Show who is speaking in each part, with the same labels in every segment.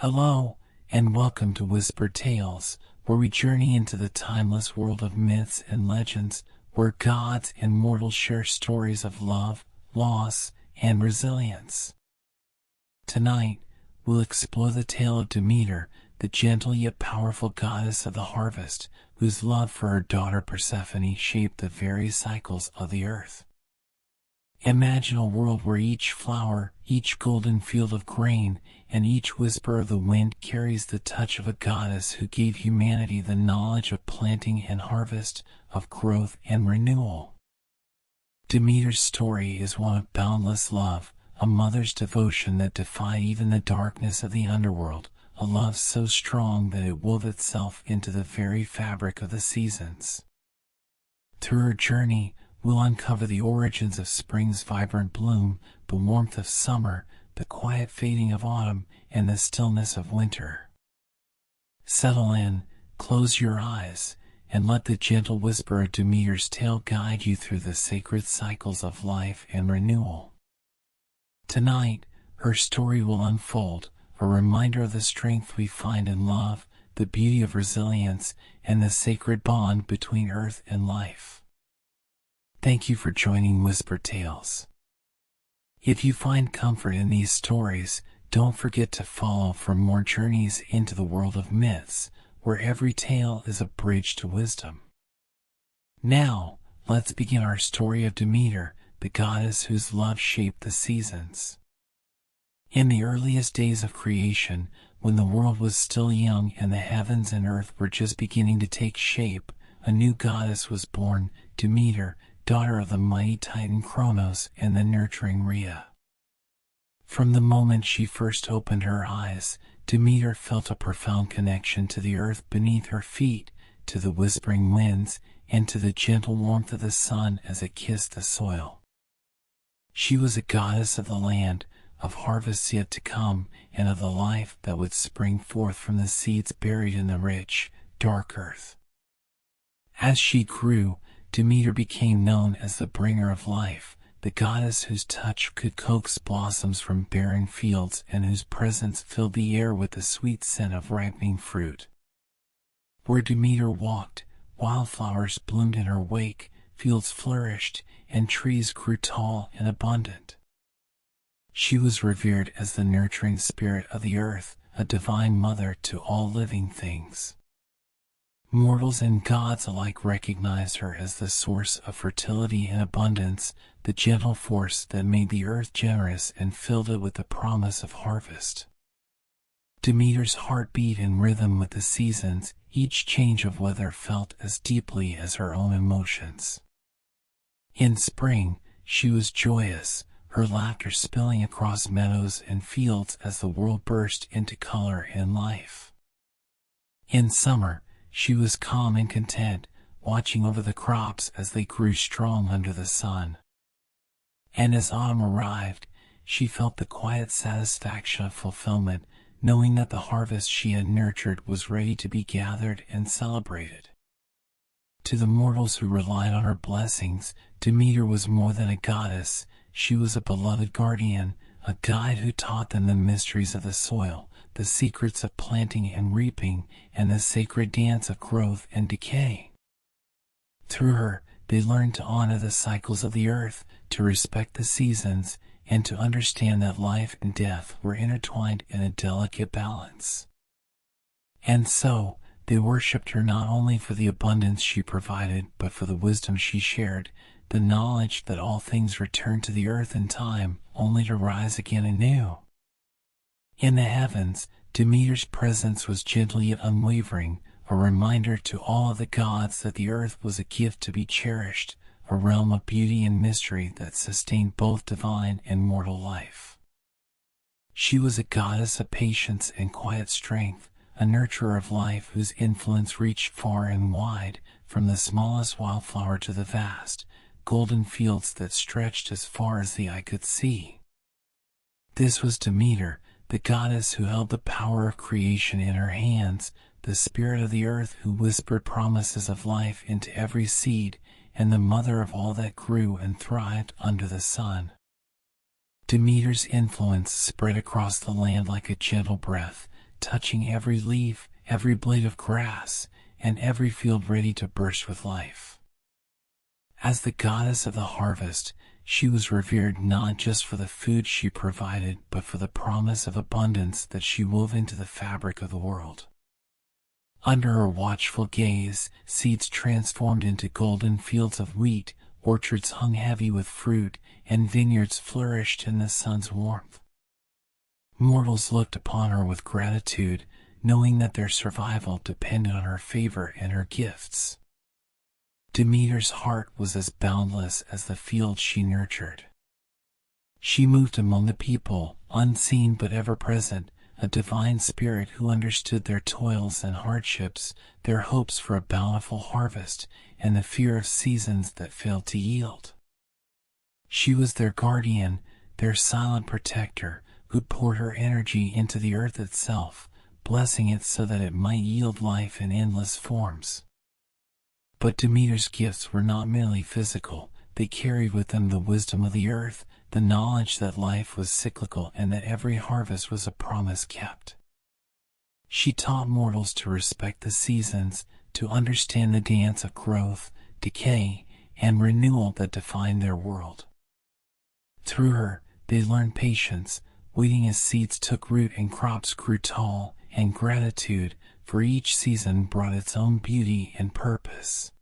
Speaker 1: Hello, and welcome to Whispered Tales, where we journey into the timeless world of myths and legends, where gods and mortals share stories of love, loss, and resilience. Tonight, we'll explore the tale of Demeter, the gentle yet powerful goddess of the harvest, whose love for her daughter Persephone shaped the very cycles of the earth. Imagine a world where each flower, each golden field of grain, and each whisper of the wind carries the touch of a goddess who gave humanity the knowledge of planting and harvest, of growth and renewal. Demeter's story is one of boundless love, a mother's devotion that defied even the darkness of the underworld, a love so strong that it wove itself into the very fabric of the seasons. Through her journey, we'll uncover the origins of spring's vibrant bloom, the warmth of summer, the quiet fading of autumn, and the stillness of winter. Settle in, close your eyes, and let the gentle whisper of Demeter's tale guide you through the sacred cycles of life and renewal. Tonight, her story will unfold, a reminder of the strength we find in love, the beauty of resilience, and the sacred bond between earth and life. Thank you for joining Whispered Tales. If you find comfort in these stories, don't forget to follow for more journeys into the world of myths, where every tale is a bridge to wisdom. Now, let's begin our story of Demeter, the goddess whose love shaped the seasons. In the earliest days of creation, when the world was still young and the heavens and earth were just beginning to take shape, a new goddess was born, Demeter, daughter of the mighty Titan Kronos and the nurturing Rhea. From the moment she first opened her eyes, Demeter felt a profound connection to the earth beneath her feet, to the whispering winds, and to the gentle warmth of the sun as it kissed the soil. She was a goddess of the land, of harvests yet to come, and of the life that would spring forth from the seeds buried in the rich, dark earth. As she grew, Demeter became known as the bringer of life, the goddess whose touch could coax blossoms from barren fields and whose presence filled the air with the sweet scent of ripening fruit. Where Demeter walked, wildflowers bloomed in her wake, fields flourished, and trees grew tall and abundant. She was revered as the nurturing spirit of the earth, a divine mother to all living things. Mortals and gods alike recognized her as the source of fertility and abundance, the gentle force that made the earth generous and filled it with the promise of harvest. Demeter's heart beat in rhythm with the seasons, each change of weather felt as deeply as her own emotions. In spring, she was joyous, her laughter spilling across meadows and fields as the world burst into color and life. In summer, she was calm and content, watching over the crops as they grew strong under the sun. And as autumn arrived, she felt the quiet satisfaction of fulfillment, knowing that the harvest she had nurtured was ready to be gathered and celebrated. To the mortals who relied on her blessings, Demeter was more than a goddess. She was a beloved guardian, a guide who taught them the mysteries of the soil, the secrets of planting and reaping, and the sacred dance of growth and decay. Through her, they learned to honor the cycles of the earth, to respect the seasons, and to understand that life and death were intertwined in a delicate balance. And so, they worshipped her not only for the abundance she provided, but for the wisdom she shared, the knowledge that all things return to the earth in time, only to rise again anew. In the heavens, Demeter's presence was gentle yet unwavering, a reminder to all of the gods that the earth was a gift to be cherished, a realm of beauty and mystery that sustained both divine and mortal life. She was a goddess of patience and quiet strength, a nurturer of life whose influence reached far and wide, from the smallest wildflower to the vast, golden fields that stretched as far as the eye could see. This was Demeter, the goddess who held the power of creation in her hands, the spirit of the earth who whispered promises of life into every seed, and the mother of all that grew and thrived under the sun. Demeter's influence spread across the land like a gentle breath, touching every leaf, every blade of grass, and every field ready to burst with life. As the goddess of the harvest, she was revered not just for the food she provided, but for the promise of abundance that she wove into the fabric of the world. Under her watchful gaze, seeds transformed into golden fields of wheat, orchards hung heavy with fruit, and vineyards flourished in the sun's warmth. Mortals looked upon her with gratitude, knowing that their survival depended on her favor and her gifts. Demeter's heart was as boundless as the fields she nurtured. She moved among the people, unseen but ever present, a divine spirit who understood their toils and hardships, their hopes for a bountiful harvest, and the fear of seasons that failed to yield. She was their guardian, their silent protector, who poured her energy into the earth itself, blessing it so that it might yield life in endless forms. But Demeter's gifts were not merely physical. They carried with them the wisdom of the earth, the knowledge that life was cyclical and that every harvest was a promise kept. She taught mortals to respect the seasons, to understand the dance of growth, decay, and renewal that defined their world. Through her, they learned patience, waiting as seeds took root and crops grew tall, and gratitude, for each season brought its own beauty and purpose.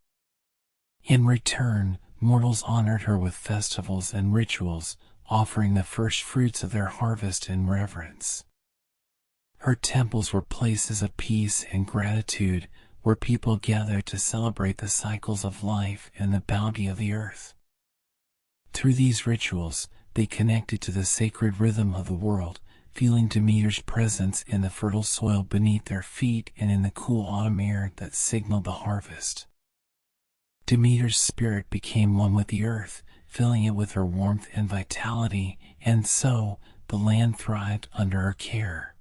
Speaker 1: In return, mortals honored her with festivals and rituals, offering the first fruits of their harvest in reverence. Her temples were places of peace and gratitude, where people gathered to celebrate the cycles of life and the bounty of the earth. Through these rituals, they connected to the sacred rhythm of the world, feeling Demeter's presence in the fertile soil beneath their feet and in the cool autumn air that signaled the harvest. Demeter's spirit became one with the earth, filling it with her warmth and vitality, and so the land thrived under her care.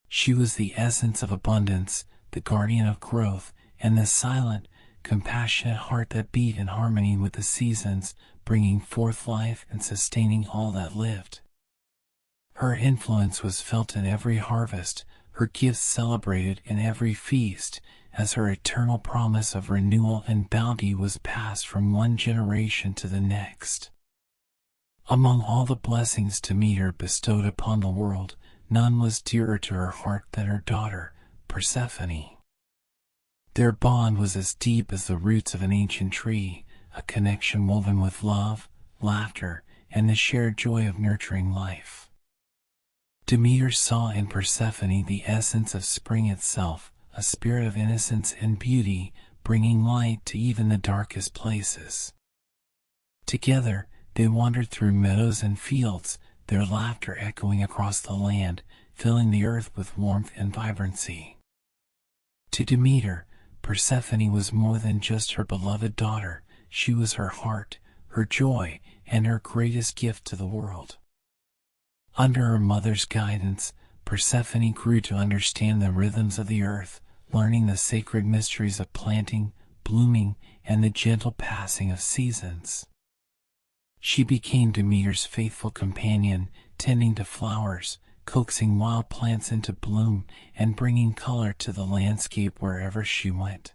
Speaker 1: She was the essence of abundance, the guardian of growth, and the silent, compassionate heart that beat in harmony with the seasons, bringing forth life and sustaining all that lived. Her influence was felt in every harvest, her gifts celebrated in every feast, as her eternal promise of renewal and bounty was passed from one generation to the next. Among all the blessings Demeter bestowed upon the world, none was dearer to her heart than her daughter, Persephone. Their bond was as deep as the roots of an ancient tree, a connection woven with love, laughter, and the shared joy of nurturing life. Demeter saw in Persephone the essence of spring itself, a spirit of innocence and beauty, bringing light to even the darkest places. Together, they wandered through meadows and fields, their laughter echoing across the land, filling the earth with warmth and vibrancy. To Demeter, Persephone was more than just her beloved daughter. She was her heart, her joy, and her greatest gift to the world. Under her mother's guidance, Persephone grew to understand the rhythms of the earth, learning the sacred mysteries of planting, blooming, and the gentle passing of seasons. She became Demeter's faithful companion, tending to flowers, coaxing wild plants into bloom, and bringing color to the landscape wherever she went.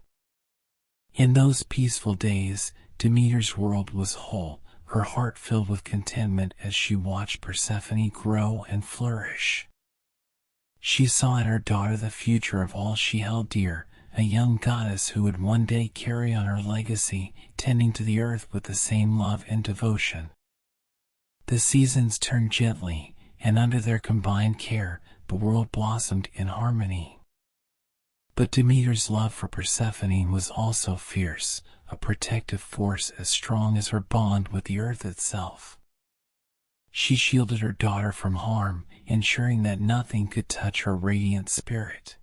Speaker 1: In those peaceful days, Demeter's world was whole, her heart filled with contentment as she watched Persephone grow and flourish. She saw in her daughter the future of all she held dear, a young goddess who would one day carry on her legacy, tending to the earth with the same love and devotion. The seasons turned gently, and under their combined care, the world blossomed in harmony. But Demeter's love for Persephone was also fierce, a protective force as strong as her bond with the earth itself. She shielded her daughter from harm, ensuring that nothing could touch her radiant spirit.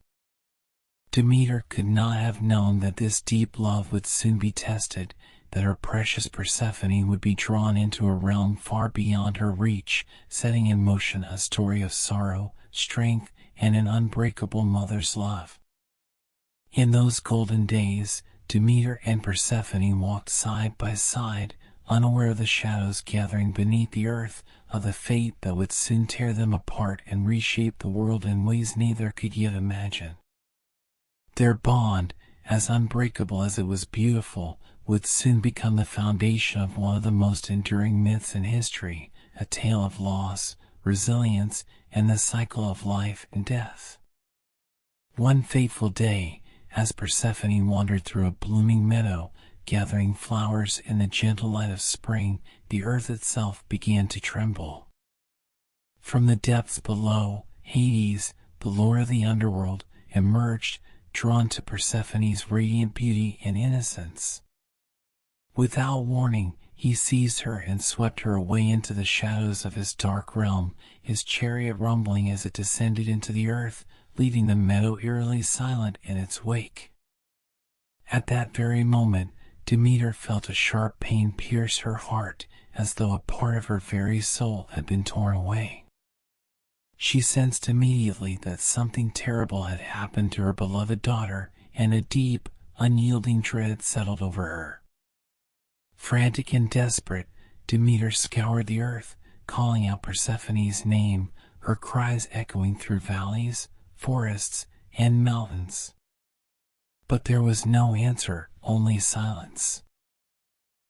Speaker 1: Demeter could not have known that this deep love would soon be tested, that her precious Persephone would be drawn into a realm far beyond her reach, setting in motion a story of sorrow, strength, and an unbreakable mother's love. In those golden days, Demeter and Persephone walked side by side, unaware of the shadows gathering beneath the earth, of the fate that would soon tear them apart and reshape the world in ways neither could yet imagine. Their bond, as unbreakable as it was beautiful, would soon become the foundation of one of the most enduring myths in history, a tale of loss, resilience, and the cycle of life and death. One fateful day, as Persephone wandered through a blooming meadow, gathering flowers in the gentle light of spring, the earth itself began to tremble. From the depths below, Hades, the lord of the underworld, emerged, drawn to Persephone's radiant beauty and innocence. Without warning, he seized her and swept her away into the shadows of his dark realm, his chariot rumbling as it descended into the earth, leaving the meadow eerily silent in its wake. At that very moment, Demeter felt a sharp pain pierce her heart, as though a part of her very soul had been torn away. She sensed immediately that something terrible had happened to her beloved daughter, and a deep, unyielding dread settled over her. Frantic and desperate, Demeter scoured the earth, calling out Persephone's name, her cries echoing through valleys, forests, and mountains. But there was no answer, only silence.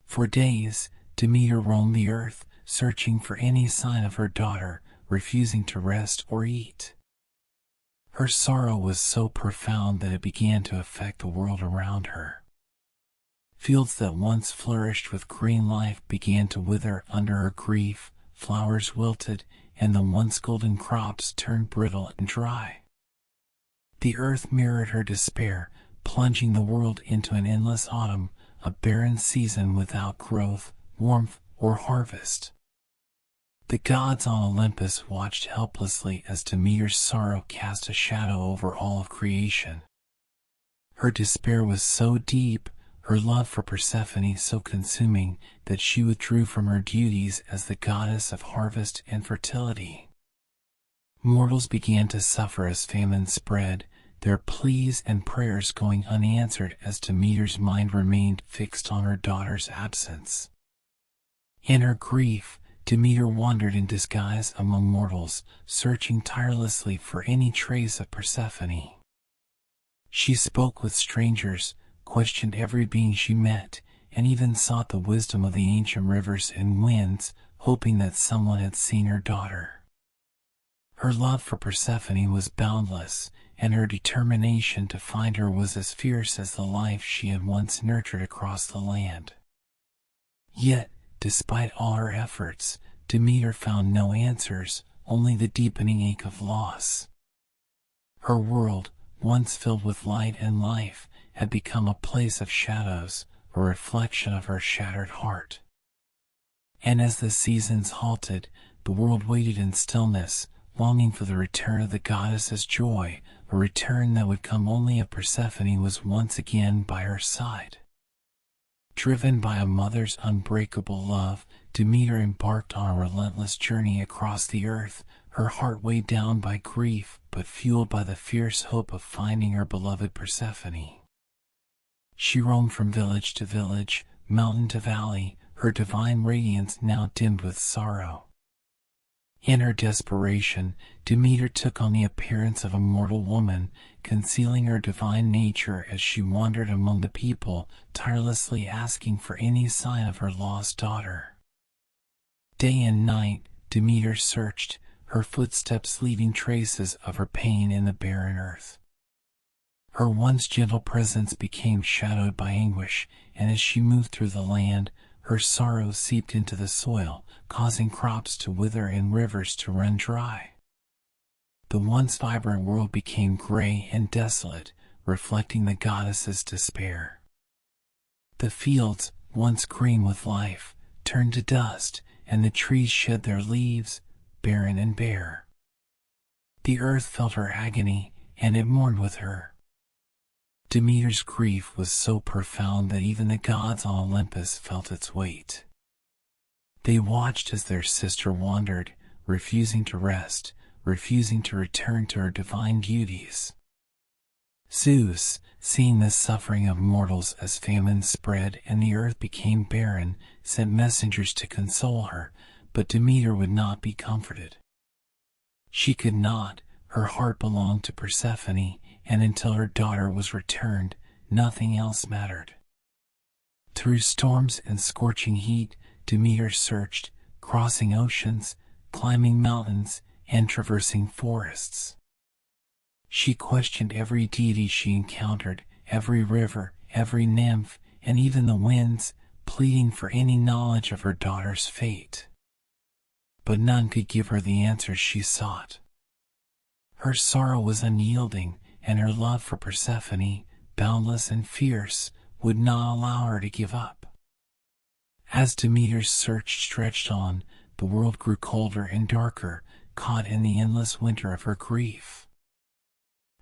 Speaker 1: For days, Demeter roamed the earth, searching for any sign of her daughter, refusing to rest or eat. Her sorrow was so profound that it began to affect the world around her. Fields that once flourished with green life began to wither under her grief, flowers wilted, and the once golden crops turned brittle and dry. The earth mirrored her despair, plunging the world into an endless autumn, a barren season without growth, warmth, or harvest. The gods on Olympus watched helplessly as Demeter's sorrow cast a shadow over all of creation. Her despair was so deep, her love for Persephone so consuming, that she withdrew from her duties as the goddess of harvest and fertility. Mortals began to suffer as famine spread, their pleas and prayers going unanswered as Demeter's mind remained fixed on her daughter's absence. In her grief, Demeter wandered in disguise among mortals, searching tirelessly for any trace of Persephone. She spoke with strangers, questioned every being she met, and even sought the wisdom of the ancient rivers and winds, hoping that someone had seen her daughter. Her love for Persephone was boundless, and her determination to find her was as fierce as the life she had once nurtured across the land. Yet, despite all her efforts, Demeter found no answers, only the deepening ache of loss. Her world, once filled with light and life, had become a place of shadows, a reflection of her shattered heart. And as the seasons halted, the world waited in stillness, longing for the return of the goddess's joy, a return that would come only if Persephone was once again by her side. Driven by a mother's unbreakable love, Demeter embarked on a relentless journey across the earth, her heart weighed down by grief, but fueled by the fierce hope of finding her beloved Persephone. She roamed from village to village, mountain to valley, her divine radiance now dimmed with sorrow. In her desperation, Demeter took on the appearance of a mortal woman, concealing her divine nature as she wandered among the people, tirelessly asking for any sign of her lost daughter. Day and night, Demeter searched, her footsteps leaving traces of her pain in the barren earth. Her once gentle presence became shadowed by anguish, and as she moved through the land, her sorrow seeped into the soil, causing crops to wither and rivers to run dry. The once vibrant world became gray and desolate, reflecting the goddess's despair. The fields, once green with life, turned to dust, and the trees shed their leaves, barren and bare. The earth felt her agony, and it mourned with her. Demeter's grief was so profound that even the gods on Olympus felt its weight. They watched as their sister wandered, refusing to rest, refusing to return to her divine duties. Zeus, seeing the suffering of mortals as famine spread and the earth became barren, sent messengers to console her, but Demeter would not be comforted. She could not, her heart belonged to Persephone, and until her daughter was returned, nothing else mattered. Through storms and scorching heat, Demeter searched, crossing oceans, climbing mountains, and traversing forests. She questioned every deity she encountered, every river, every nymph, and even the winds, pleading for any knowledge of her daughter's fate. But none could give her the answers she sought. Her sorrow was unyielding, and her love for Persephone, boundless and fierce, would not allow her to give up. As Demeter's search stretched on, the world grew colder and darker, caught in the endless winter of her grief.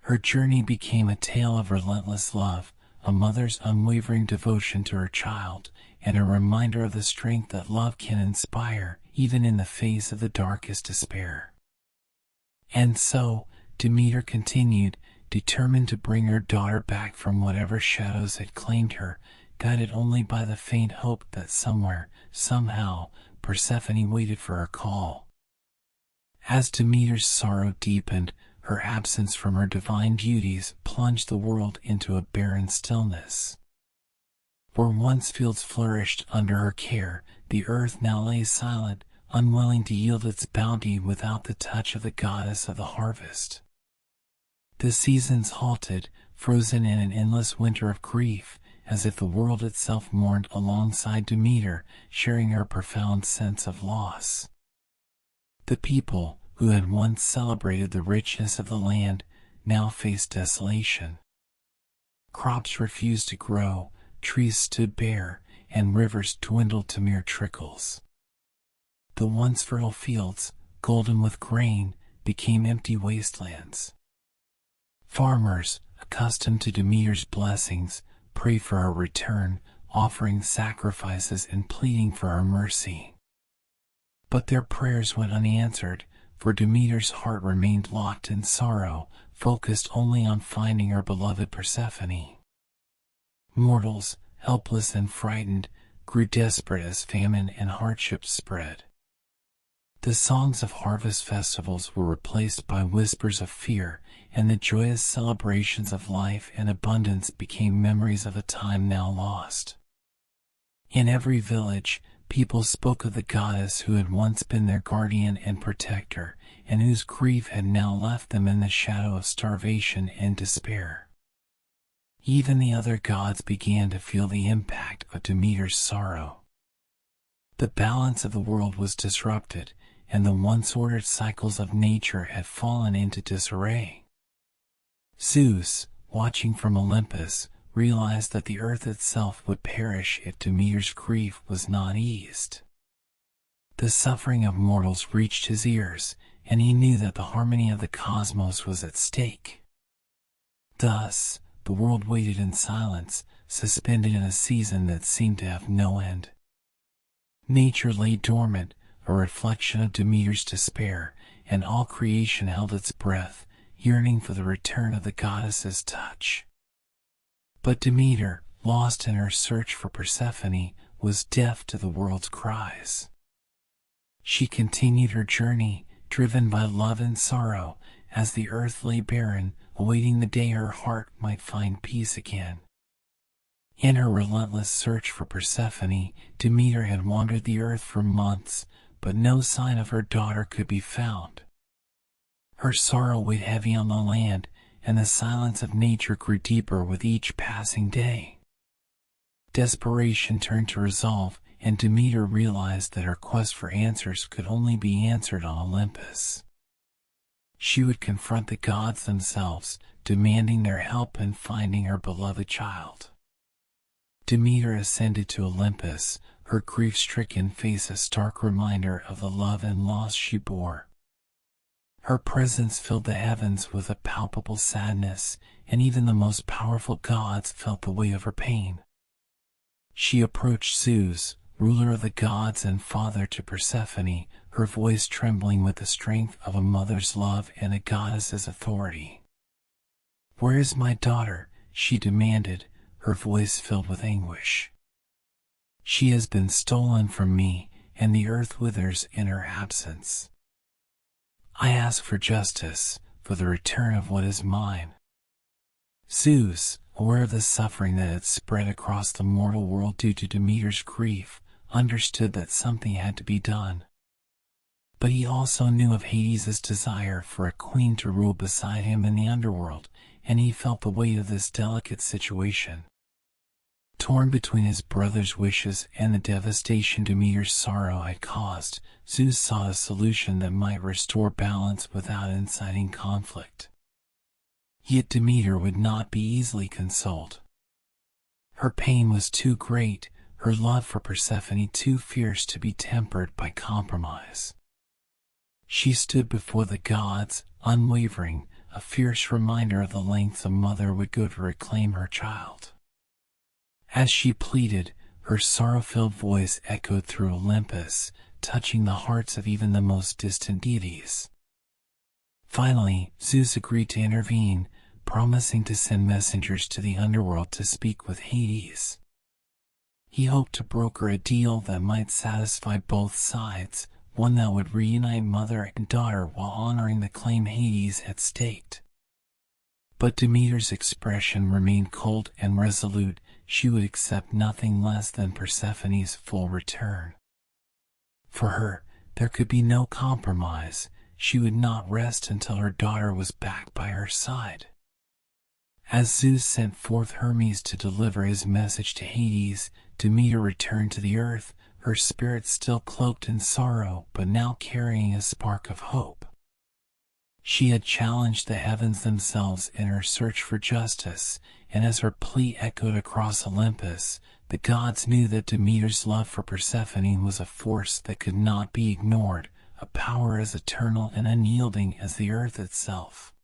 Speaker 1: Her journey became a tale of relentless love, a mother's unwavering devotion to her child, and a reminder of the strength that love can inspire, even in the face of the darkest despair. And so, Demeter continued, determined to bring her daughter back from whatever shadows had claimed her, guided only by the faint hope that somewhere, somehow, Persephone waited for her call. As Demeter's sorrow deepened, her absence from her divine beauties plunged the world into a barren stillness. Where once fields flourished under her care, the earth now lay silent, unwilling to yield its bounty without the touch of the goddess of the harvest. The seasons halted, frozen in an endless winter of grief, as if the world itself mourned alongside Demeter, sharing her profound sense of loss. The people, who had once celebrated the richness of the land, now faced desolation. Crops refused to grow, trees stood bare, and rivers dwindled to mere trickles. The once fertile fields, golden with grain, became empty wastelands. Farmers, accustomed to Demeter's blessings, prayed for her return, offering sacrifices and pleading for her mercy. But their prayers went unanswered, for Demeter's heart remained locked in sorrow, focused only on finding her beloved Persephone. Mortals, helpless and frightened, grew desperate as famine and hardship spread. The songs of harvest festivals were replaced by whispers of fear, and the joyous celebrations of life and abundance became memories of a time now lost. In every village, people spoke of the goddess who had once been their guardian and protector, and whose grief had now left them in the shadow of starvation and despair. Even the other gods began to feel the impact of Demeter's sorrow. The balance of the world was disrupted, and the once ordered cycles of nature had fallen into disarray. Zeus, watching from Olympus, realized that the earth itself would perish if Demeter's grief was not eased. The suffering of mortals reached his ears, and he knew that the harmony of the cosmos was at stake. Thus, the world waited in silence, suspended in a season that seemed to have no end. Nature lay dormant, a reflection of Demeter's despair, and all creation held its breath, yearning for the return of the goddess's touch. But Demeter, lost in her search for Persephone, was deaf to the world's cries. She continued her journey, driven by love and sorrow, as the earth lay barren, awaiting the day her heart might find peace again. In her relentless search for Persephone, Demeter had wandered the earth for months, but no sign of her daughter could be found. Her sorrow weighed heavy on the land, and the silence of nature grew deeper with each passing day. Desperation turned to resolve, and Demeter realized that her quest for answers could only be answered on Olympus. She would confront the gods themselves, demanding their help in finding her beloved child. Demeter ascended to Olympus, her grief-stricken face a stark reminder of the love and loss she bore. Her presence filled the heavens with a palpable sadness, and even the most powerful gods felt the weight of her pain. She approached Zeus, ruler of the gods and father to Persephone, her voice trembling with the strength of a mother's love and a goddess's authority. "Where is my daughter?" she demanded, her voice filled with anguish. "She has been stolen from me, and the earth withers in her absence. I ask for justice, for the return of what is mine." Zeus, aware of the suffering that had spread across the mortal world due to Demeter's grief, understood that something had to be done. But he also knew of Hades' desire for a queen to rule beside him in the underworld, and he felt the weight of this delicate situation. Torn between his brother's wishes and the devastation Demeter's sorrow had caused, Zeus sought a solution that might restore balance without inciting conflict. Yet Demeter would not be easily consoled. Her pain was too great, her love for Persephone too fierce to be tempered by compromise. She stood before the gods, unwavering, a fierce reminder of the lengths a mother would go to reclaim her child. As she pleaded, her sorrow-filled voice echoed through Olympus, touching the hearts of even the most distant deities. Finally, Zeus agreed to intervene, promising to send messengers to the underworld to speak with Hades. He hoped to broker a deal that might satisfy both sides, one that would reunite mother and daughter while honoring the claim Hades had staked. But Demeter's expression remained cold and resolute. She would accept nothing less than Persephone's full return. For her, there could be no compromise. She would not rest until her daughter was back by her side. As Zeus sent forth Hermes to deliver his message to Hades, Demeter returned to the earth, her spirit still cloaked in sorrow but now carrying a spark of hope. She had challenged the heavens themselves in her search for justice, and as her plea echoed across Olympus, the gods knew that Demeter's love for Persephone was a force that could not be ignored, a power as eternal and unyielding as the earth itself.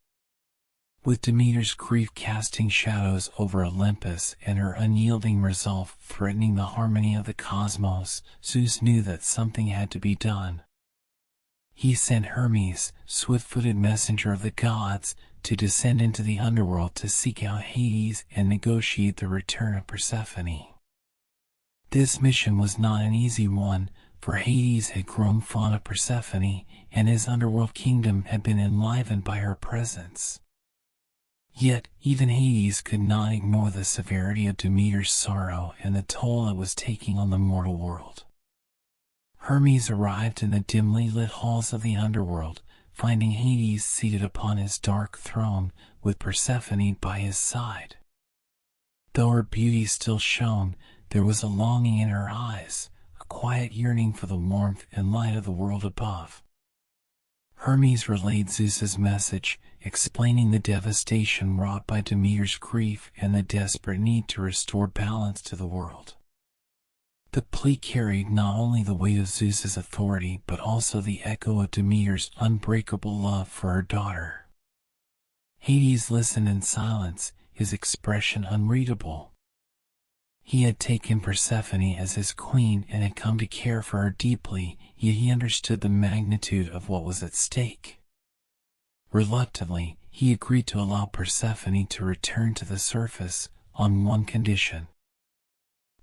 Speaker 1: With Demeter's grief casting shadows over Olympus and her unyielding resolve threatening the harmony of the cosmos, Zeus knew that something had to be done. He sent Hermes, swift-footed messenger of the gods, to descend into the underworld to seek out Hades and negotiate the return of Persephone. This mission was not an easy one, for Hades had grown fond of Persephone, and his underworld kingdom had been enlivened by her presence. Yet, even Hades could not ignore the severity of Demeter's sorrow and the toll it was taking on the mortal world. Hermes arrived in the dimly lit halls of the underworld, finding Hades seated upon his dark throne, with Persephone by his side. Though her beauty still shone, there was a longing in her eyes, a quiet yearning for the warmth and light of the world above. Hermes relayed Zeus's message, explaining the devastation wrought by Demeter's grief and the desperate need to restore balance to the world. The plea carried not only the weight of Zeus's authority but also the echo of Demeter's unbreakable love for her daughter. Hades listened in silence, his expression unreadable. He had taken Persephone as his queen and had come to care for her deeply, yet he understood the magnitude of what was at stake. Reluctantly, he agreed to allow Persephone to return to the surface, on one condition.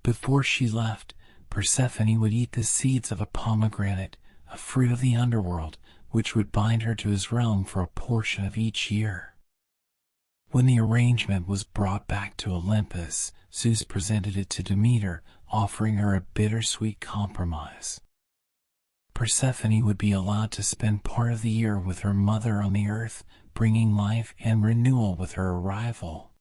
Speaker 1: Before she left, Persephone would eat the seeds of a pomegranate, a fruit of the underworld, which would bind her to his realm for a portion of each year. When the arrangement was brought back to Olympus, Zeus presented it to Demeter, offering her a bittersweet compromise. Persephone would be allowed to spend part of the year with her mother on the earth, bringing life and renewal with her arrival.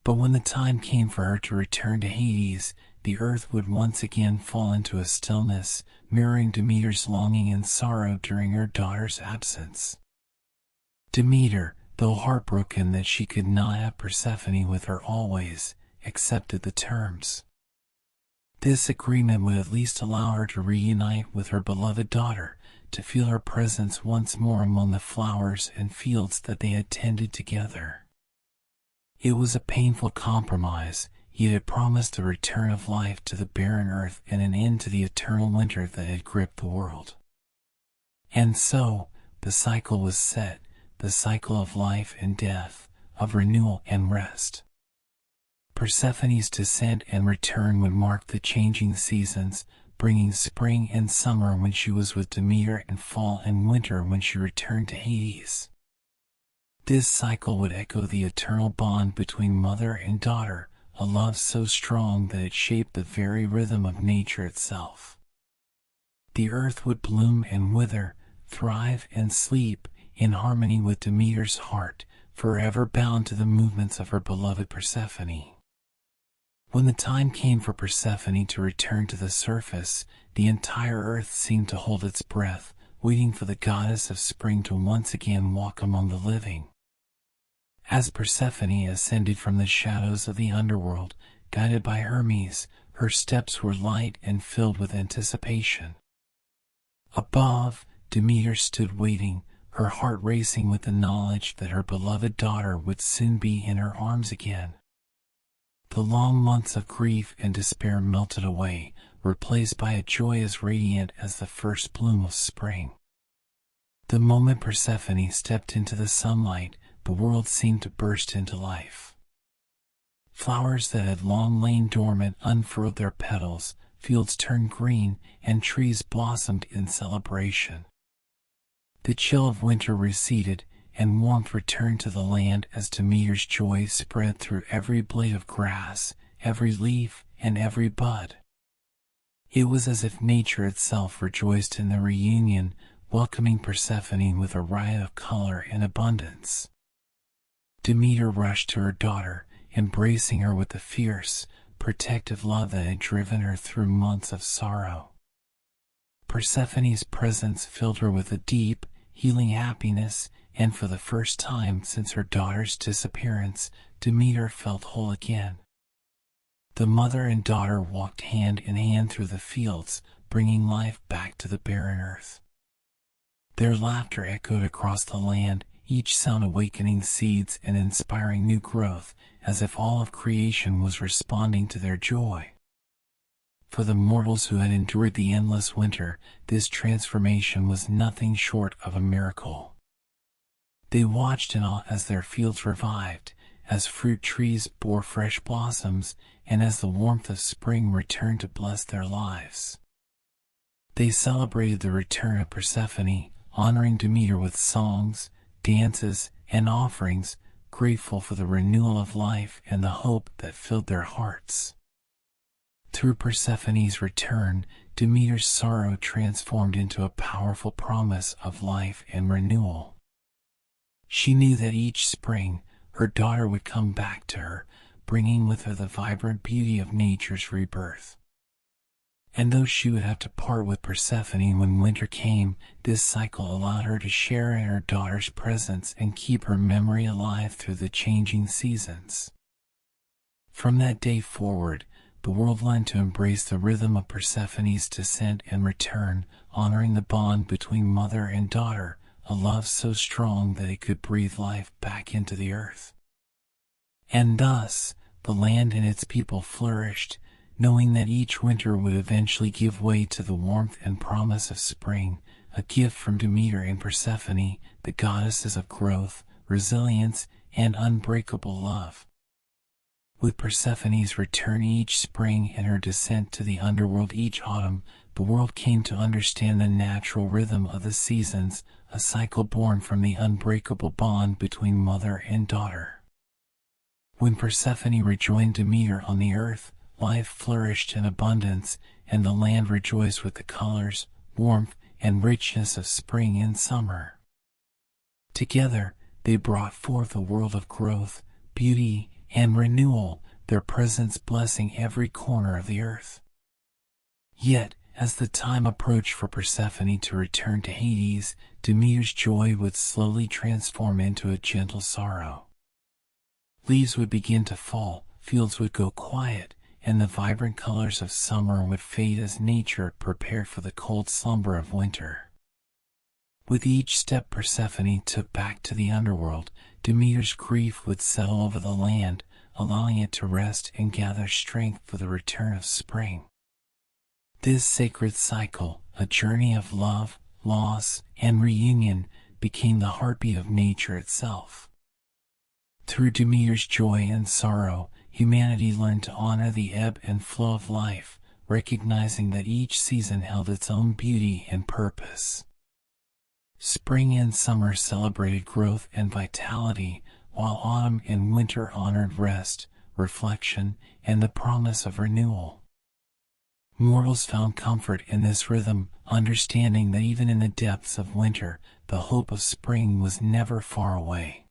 Speaker 1: But when the time came for her to return to Hades, the earth would once again fall into a stillness, mirroring Demeter's longing and sorrow during her daughter's absence. Demeter, though heartbroken that she could not have Persephone with her always, accepted the terms. This agreement would at least allow her to reunite with her beloved daughter, to feel her presence once more among the flowers and fields that they had tended together. It was a painful compromise, yet it promised the return of life to the barren earth and an end to the eternal winter that had gripped the world. And so, the cycle was set, the cycle of life and death, of renewal and rest. Persephone's descent and return would mark the changing seasons, bringing spring and summer when she was with Demeter and fall and winter when she returned to Hades. This cycle would echo the eternal bond between mother and daughter, a love so strong that it shaped the very rhythm of nature itself. The earth would bloom and wither, thrive and sleep, in harmony with Demeter's heart, forever bound to the movements of her beloved Persephone. When the time came for Persephone to return to the surface, the entire earth seemed to hold its breath, waiting for the goddess of spring to once again walk among the living. As Persephone ascended from the shadows of the underworld, guided by Hermes, her steps were light and filled with anticipation. Above, Demeter stood waiting, her heart racing with the knowledge that her beloved daughter would soon be in her arms again. The long months of grief and despair melted away, replaced by a joy as radiant as the first bloom of spring. The moment Persephone stepped into the sunlight, the world seemed to burst into life. Flowers that had long lain dormant unfurled their petals, fields turned green, and trees blossomed in celebration. The chill of winter receded, and warmth returned to the land as Demeter's joy spread through every blade of grass, every leaf, and every bud. It was as if nature itself rejoiced in the reunion, welcoming Persephone with a riot of color and abundance. Demeter rushed to her daughter, embracing her with the fierce, protective love that had driven her through months of sorrow. Persephone's presence filled her with a deep, healing happiness, and for the first time since her daughter's disappearance, Demeter felt whole again. The mother and daughter walked hand in hand through the fields, bringing life back to the barren earth. Their laughter echoed across the land, each sound awakening seeds and inspiring new growth, as if all of creation was responding to their joy. For the mortals who had endured the endless winter, this transformation was nothing short of a miracle. They watched in awe as their fields revived, as fruit trees bore fresh blossoms, and as the warmth of spring returned to bless their lives. They celebrated the return of Persephone, honoring Demeter with songs, dances, and offerings, grateful for the renewal of life and the hope that filled their hearts. Through Persephone's return, Demeter's sorrow transformed into a powerful promise of life and renewal. She knew that each spring, her daughter would come back to her, bringing with her the vibrant beauty of nature's rebirth. And though she would have to part with Persephone when winter came, this cycle allowed her to share in her daughter's presence and keep her memory alive through the changing seasons. From that day forward, the world learned to embrace the rhythm of Persephone's descent and return, honoring the bond between mother and daughter, a love so strong that it could breathe life back into the earth. And thus, the land and its people flourished, knowing that each winter would eventually give way to the warmth and promise of spring, a gift from Demeter and Persephone, the goddesses of growth, resilience, and unbreakable love. With Persephone's return each spring and her descent to the underworld each autumn, the world came to understand the natural rhythm of the seasons, a cycle born from the unbreakable bond between mother and daughter. When Persephone rejoined Demeter on the earth, life flourished in abundance, and the land rejoiced with the colors, warmth, and richness of spring and summer. Together, they brought forth a world of growth, beauty, and renewal, their presence blessing every corner of the earth. Yet, as the time approached for Persephone to return to Hades, Demeter's joy would slowly transform into a gentle sorrow. Leaves would begin to fall, fields would go quiet, and the vibrant colors of summer would fade as nature prepared for the cold slumber of winter. With each step Persephone took back to the underworld, Demeter's grief would settle over the land, allowing it to rest and gather strength for the return of spring. This sacred cycle, a journey of love, loss, and reunion, became the heartbeat of nature itself. Through Demeter's joy and sorrow, humanity learned to honor the ebb and flow of life, recognizing that each season held its own beauty and purpose. Spring and summer celebrated growth and vitality, while autumn and winter honored rest, reflection, and the promise of renewal. Mortals found comfort in this rhythm, understanding that even in the depths of winter, the hope of spring was never far away.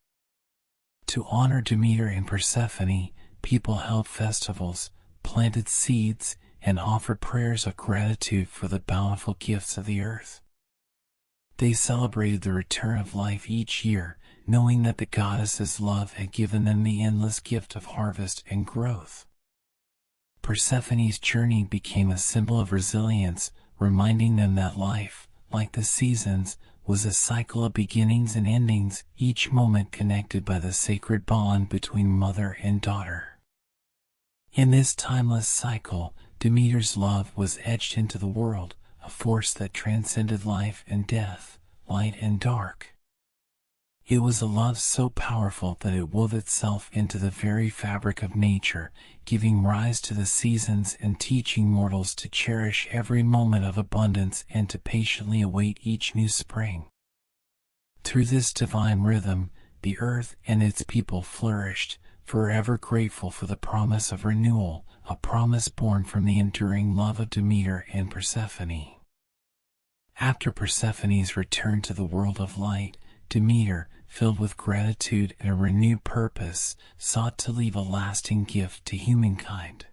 Speaker 1: To honor Demeter and Persephone, people held festivals, planted seeds, and offered prayers of gratitude for the bountiful gifts of the earth. They celebrated the return of life each year, knowing that the goddess's love had given them the endless gift of harvest and growth. Persephone's journey became a symbol of resilience, reminding them that life, like the seasons, was a cycle of beginnings and endings, each moment connected by the sacred bond between mother and daughter. In this timeless cycle, Demeter's love was etched into the world, a force that transcended life and death, light and dark. It was a love so powerful that it wove itself into the very fabric of nature, giving rise to the seasons and teaching mortals to cherish every moment of abundance and to patiently await each new spring. Through this divine rhythm, the earth and its people flourished, forever grateful for the promise of renewal, a promise born from the enduring love of Demeter and Persephone. After Persephone's return to the world of light, Demeter, filled with gratitude and a renewed purpose, sought to leave a lasting gift to humankind.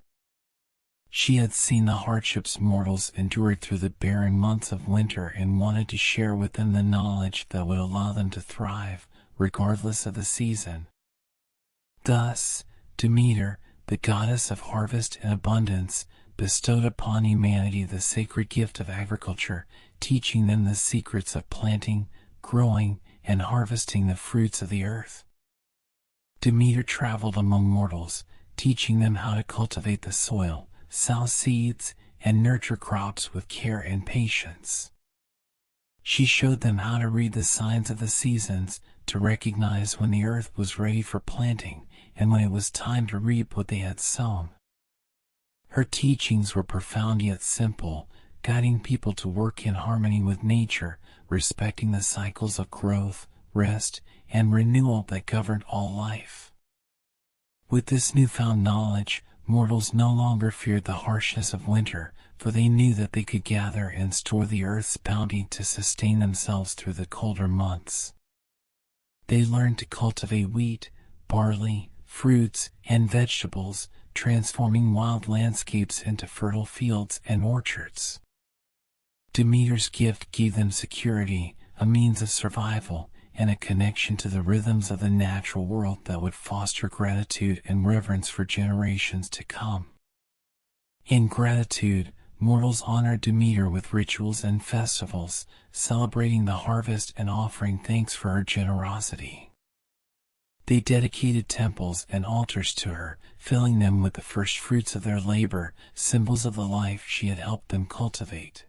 Speaker 1: She had seen the hardships mortals endured through the barren months of winter and wanted to share with them the knowledge that would allow them to thrive, regardless of the season. Thus, Demeter, the goddess of harvest and abundance, bestowed upon humanity the sacred gift of agriculture, teaching them the secrets of planting, growing, and harvesting the fruits of the earth. Demeter traveled among mortals, teaching them how to cultivate the soil, sow seeds, and nurture crops with care and patience. She showed them how to read the signs of the seasons, to recognize when the earth was ready for planting, and when it was time to reap what they had sown. Her teachings were profound yet simple, guiding people to work in harmony with nature, respecting the cycles of growth, rest, and renewal that governed all life. With this newfound knowledge, mortals no longer feared the harshness of winter, for they knew that they could gather and store the earth's bounty to sustain themselves through the colder months. They learned to cultivate wheat, barley, fruits, and vegetables, transforming wild landscapes into fertile fields and orchards. Demeter's gift gave them security, a means of survival, and a connection to the rhythms of the natural world that would foster gratitude and reverence for generations to come. In gratitude, mortals honored Demeter with rituals and festivals, celebrating the harvest and offering thanks for her generosity. They dedicated temples and altars to her, filling them with the first fruits of their labor, symbols of the life she had helped them cultivate.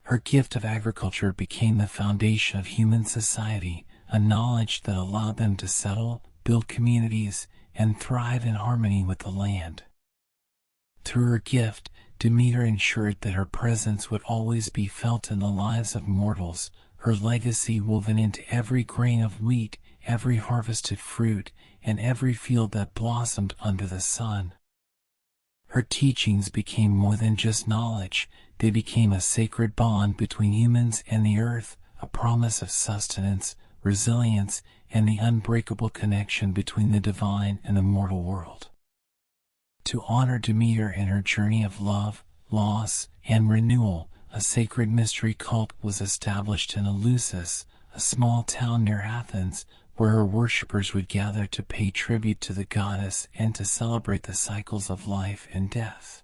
Speaker 1: Her gift of agriculture became the foundation of human society, a knowledge that allowed them to settle, build communities, and thrive in harmony with the land. Through her gift, Demeter ensured that her presence would always be felt in the lives of mortals, her legacy woven into every grain of wheat, every harvested fruit, and every field that blossomed under the sun. Her teachings became more than just knowledge, they became a sacred bond between humans and the earth, a promise of sustenance, resilience, and the unbreakable connection between the divine and the mortal world. To honor Demeter and her journey of love, loss, and renewal, a sacred mystery cult was established in Eleusis, a small town near Athens, where her worshippers would gather to pay tribute to the goddess and to celebrate the cycles of life and death.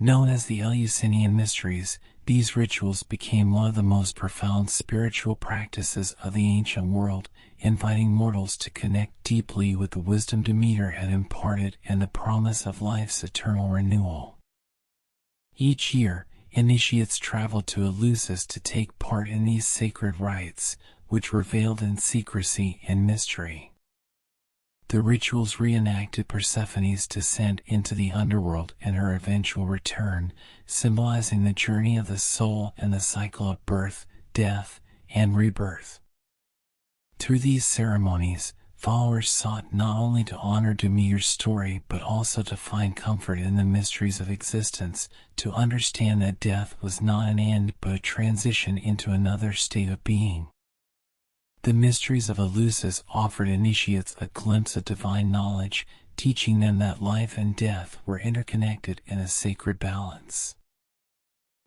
Speaker 1: Known as the Eleusinian Mysteries, these rituals became one of the most profound spiritual practices of the ancient world, inviting mortals to connect deeply with the wisdom Demeter had imparted and the promise of life's eternal renewal. Each year, initiates traveled to Eleusis to take part in these sacred rites, which were veiled in secrecy and mystery. The rituals reenacted Persephone's descent into the underworld and her eventual return, symbolizing the journey of the soul and the cycle of birth, death, and rebirth. Through these ceremonies, followers sought not only to honor Demeter's story but also to find comfort in the mysteries of existence, to understand that death was not an end but a transition into another state of being. The mysteries of Eleusis offered initiates a glimpse of divine knowledge, teaching them that life and death were interconnected in a sacred balance.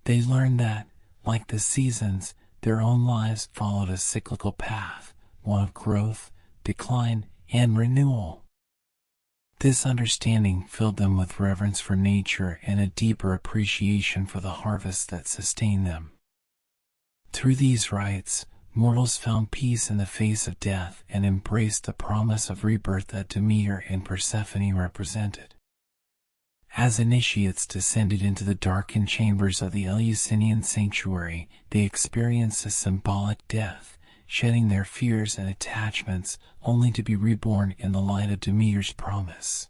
Speaker 1: They learned that, like the seasons, their own lives followed a cyclical path, one of growth, decline, and renewal. This understanding filled them with reverence for nature and a deeper appreciation for the harvests that sustain them. Through these rites, mortals found peace in the face of death and embraced the promise of rebirth that Demeter and Persephone represented. As initiates descended into the darkened chambers of the Eleusinian sanctuary, they experienced a symbolic death, shedding their fears and attachments, only to be reborn in the light of Demeter's promise.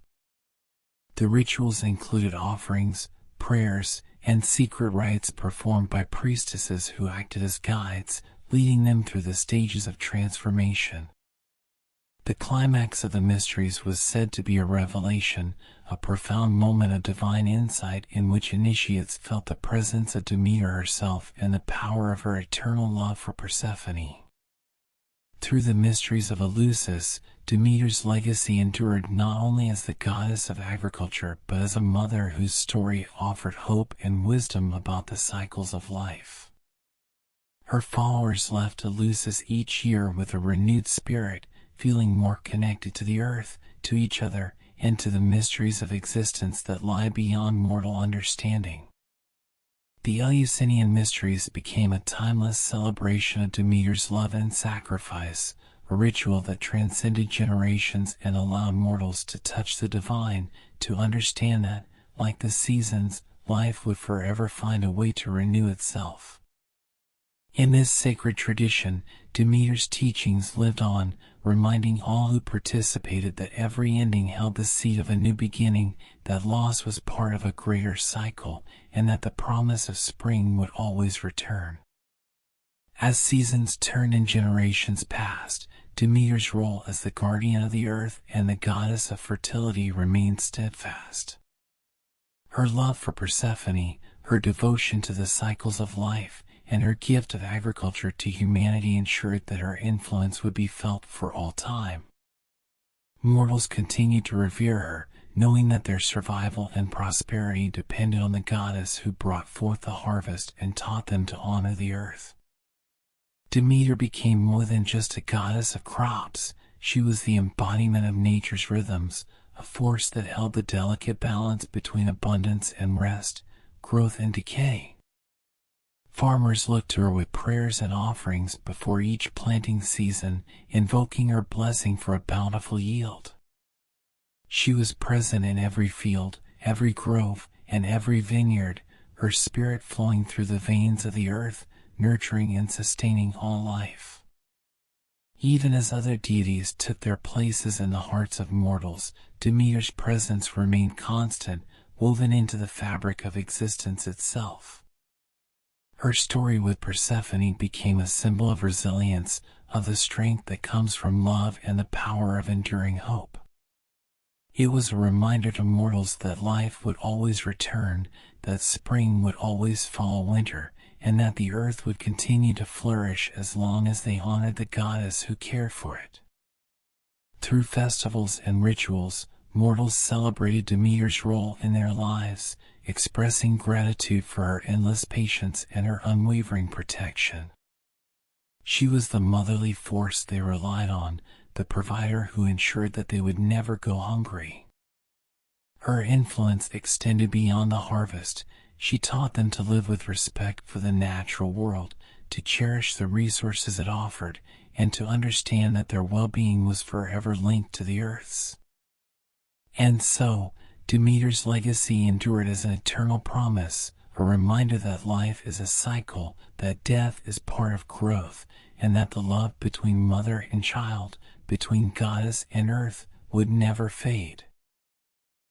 Speaker 1: The rituals included offerings, prayers, and secret rites performed by priestesses who acted as guides, leading them through the stages of transformation. The climax of the mysteries was said to be a revelation, a profound moment of divine insight in which initiates felt the presence of Demeter herself and the power of her eternal love for Persephone. Through the mysteries of Eleusis, Demeter's legacy endured not only as the goddess of agriculture but as a mother whose story offered hope and wisdom about the cycles of life. Her followers left Eleusis each year with a renewed spirit, feeling more connected to the earth, to each other, and to the mysteries of existence that lie beyond mortal understanding. The Eleusinian mysteries became a timeless celebration of Demeter's love and sacrifice, a ritual that transcended generations and allowed mortals to touch the divine, to understand that, like the seasons, life would forever find a way to renew itself. In this sacred tradition, Demeter's teachings lived on, reminding all who participated that every ending held the seed of a new beginning, that loss was part of a greater cycle, and that the promise of spring would always return. As seasons turned and generations passed, Demeter's role as the guardian of the earth and the goddess of fertility remained steadfast. Her love for Persephone, her devotion to the cycles of life, and her gift of agriculture to humanity ensured that her influence would be felt for all time. Mortals continued to revere her, knowing that their survival and prosperity depended on the goddess who brought forth the harvest and taught them to honor the earth. Demeter became more than just a goddess of crops. She was the embodiment of nature's rhythms, a force that held the delicate balance between abundance and rest, growth and decay. Farmers looked to her with prayers and offerings before each planting season, invoking her blessing for a bountiful yield. She was present in every field, every grove, and every vineyard, her spirit flowing through the veins of the earth, nurturing and sustaining all life. Even as other deities took their places in the hearts of mortals, Demeter's presence remained constant, woven into the fabric of existence itself. Her story with Persephone became a symbol of resilience, of the strength that comes from love and the power of enduring hope. It was a reminder to mortals that life would always return, that spring would always follow winter, and that the earth would continue to flourish as long as they honored the goddess who cared for it. Through festivals and rituals, mortals celebrated Demeter's role in their lives, expressing gratitude for her endless patience and her unwavering protection. She was the motherly force they relied on, the provider who ensured that they would never go hungry. Her influence extended beyond the harvest. She taught them to live with respect for the natural world, to cherish the resources it offered, and to understand that their well-being was forever linked to the earth's. And so, Demeter's legacy endured as an eternal promise, a reminder that life is a cycle, that death is part of growth, and that the love between mother and child, between goddess and earth, would never fade.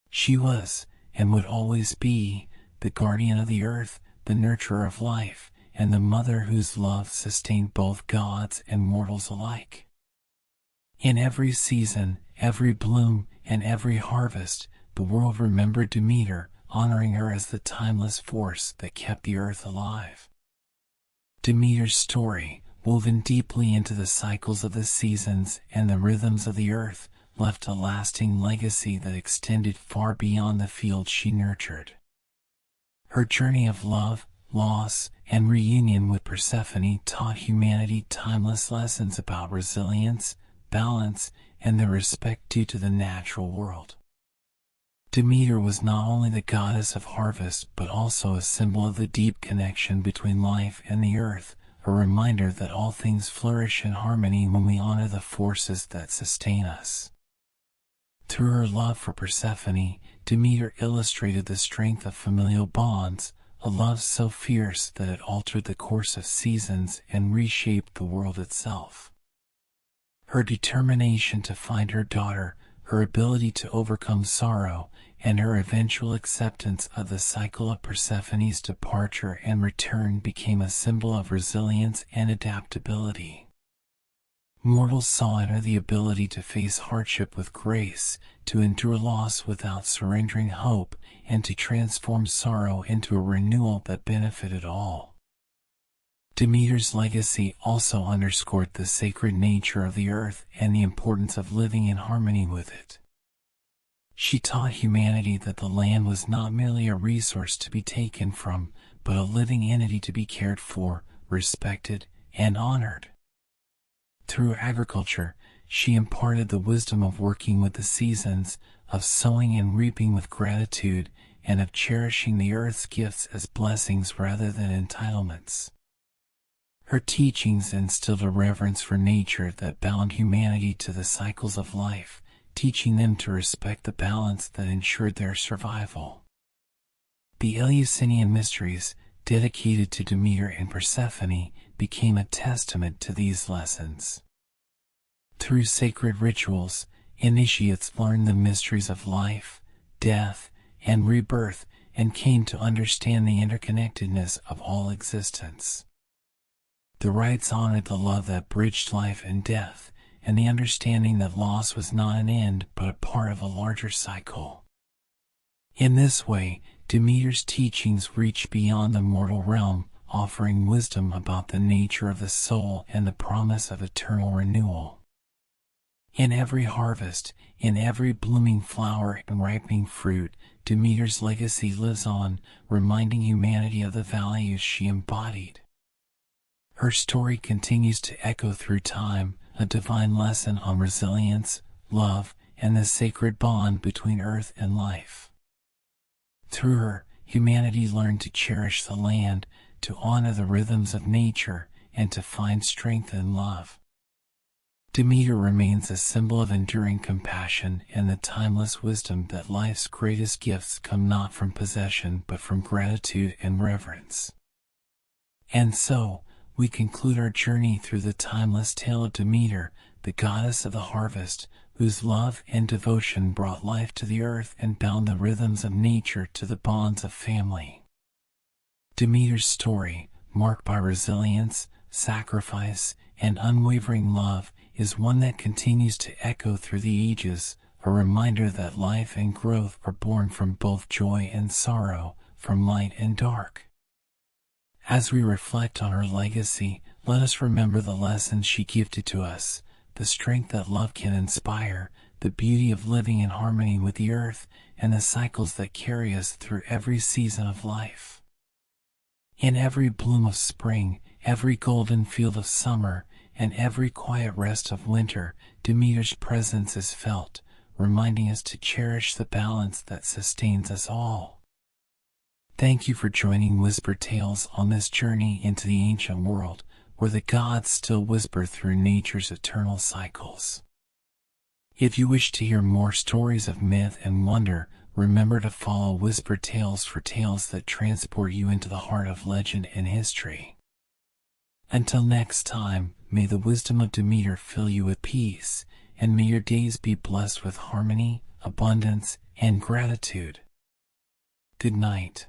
Speaker 1: She was, and would always be, the guardian of the earth, the nurturer of life, and the mother whose love sustained both gods and mortals alike. In every season, every bloom, and every harvest, the world remembered Demeter, honoring her as the timeless force that kept the earth alive. Demeter's story, woven deeply into the cycles of the seasons and the rhythms of the earth, left a lasting legacy that extended far beyond the field she nurtured. Her journey of love, loss, and reunion with Persephone taught humanity timeless lessons about resilience, balance, and the respect due to the natural world. Demeter was not only the goddess of harvest but also a symbol of the deep connection between life and the earth, a reminder that all things flourish in harmony when we honor the forces that sustain us. Through her love for Persephone, Demeter illustrated the strength of familial bonds, a love so fierce that it altered the course of seasons and reshaped the world itself. Her determination to find her daughter, her ability to overcome sorrow, and her eventual acceptance of the cycle of Persephone's departure and return became a symbol of resilience and adaptability. Mortals saw in her the ability to face hardship with grace, to endure loss without surrendering hope, and to transform sorrow into a renewal that benefited all. Demeter's legacy also underscored the sacred nature of the earth and the importance of living in harmony with it. She taught humanity that the land was not merely a resource to be taken from, but a living entity to be cared for, respected, and honored. Through agriculture, she imparted the wisdom of working with the seasons, of sowing and reaping with gratitude, and of cherishing the earth's gifts as blessings rather than entitlements. Her teachings instilled a reverence for nature that bound humanity to the cycles of life, teaching them to respect the balance that ensured their survival. The Eleusinian mysteries, dedicated to Demeter and Persephone, became a testament to these lessons. Through sacred rituals, initiates learned the mysteries of life, death, and rebirth, and came to understand the interconnectedness of all existence. The rites honored the love that bridged life and death, and the understanding that loss was not an end but a part of a larger cycle. In this way, Demeter's teachings reached beyond the mortal realm, offering wisdom about the nature of the soul and the promise of eternal renewal. In every harvest, in every blooming flower and ripening fruit, Demeter's legacy lives on, reminding humanity of the values she embodied. Her story continues to echo through time, a divine lesson on resilience, love, and the sacred bond between earth and life. Through her, humanity learned to cherish the land, to honor the rhythms of nature, and to find strength in love. Demeter remains a symbol of enduring compassion and the timeless wisdom that life's greatest gifts come not from possession but from gratitude and reverence. And so, we conclude our journey through the timeless tale of Demeter, the goddess of the harvest, whose love and devotion brought life to the earth and bound the rhythms of nature to the bonds of family. Demeter's story, marked by resilience, sacrifice, and unwavering love, is one that continues to echo through the ages, a reminder that life and growth are born from both joy and sorrow, from light and dark. As we reflect on her legacy, let us remember the lessons she gifted to us, the strength that love can inspire, the beauty of living in harmony with the earth, and the cycles that carry us through every season of life. In every bloom of spring, every golden field of summer, and every quiet rest of winter, Demeter's presence is felt, reminding us to cherish the balance that sustains us all. Thank you for joining Whisper Tales on this journey into the ancient world, where the gods still whisper through nature's eternal cycles. If you wish to hear more stories of myth and wonder, remember to follow Whisper Tales for tales that transport you into the heart of legend and history. Until next time, may the wisdom of Demeter fill you with peace, and may your days be blessed with harmony, abundance, and gratitude. Good night.